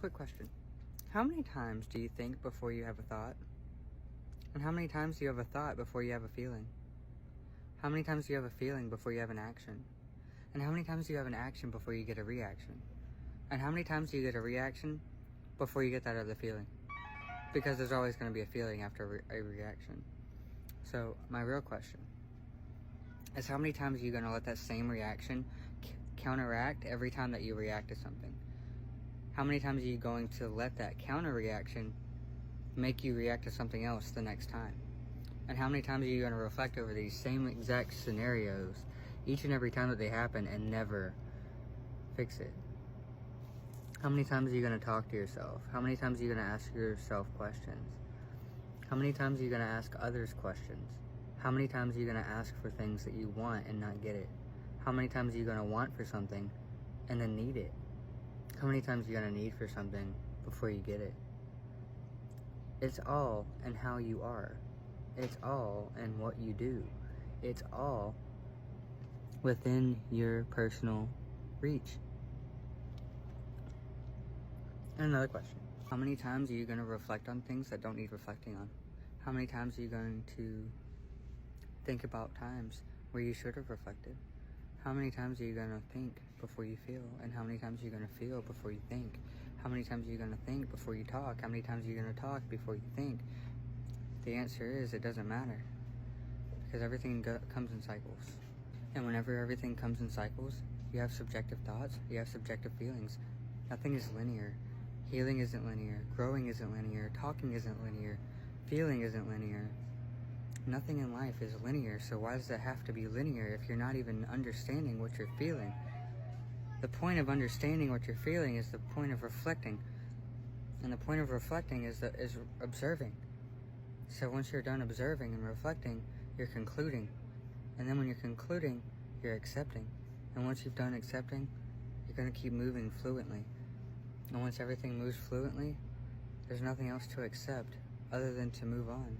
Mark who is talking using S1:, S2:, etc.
S1: quick question. How many times do you think before you have a thought? And how many times do you have a thought before you have a feeling? How many times do you have a feeling before you have an action? And how many times do you have an action before you get a reaction? And how many times do you get a reaction before you get that other feeling? Because there's always going to be a feeling after a reaction. So my real question is, how many times are you going to let that same reaction counteract every time that you react to something? How many times are you going to let that counter reaction make you react to something else the next time? And how many times are you going to reflect over these same exact scenarios each and every time that they happen and never fix it? How many times are you going to talk to yourself? How many times are you going to ask yourself questions? How many times are you going to ask others questions? How many times are you going to ask for things that you want and not get it? How many times are you going to want for something and then need it? How many times are you going to need for something before you get it? It's all in how you are. It's all in what you do. It's all within your personal reach. And another question. How many times are you going to reflect on things that don't need reflecting on? How many times are you going to think about times where you should have reflected? How many times are you going to think before you feel? And how many times are you going to feel before you think? How many times are you going to think before you talk? How many times are you going to talk before you think? The answer is, it doesn't matter. Because everything comes in cycles. And whenever everything comes in cycles, you have subjective thoughts, you have subjective feelings. Nothing is linear. Healing isn't linear. Growing isn't linear. Talking isn't linear. Feeling isn't linear. Nothing in life is linear, so why does it have to be linear if you're not even understanding what you're feeling? The point of understanding what you're feeling is the point of reflecting. And the point of reflecting is observing. So once you're done observing and reflecting, you're concluding. And then when you're concluding, you're accepting. And once you've done accepting, you're going to keep moving fluently. And once everything moves fluently, there's nothing else to accept other than to move on.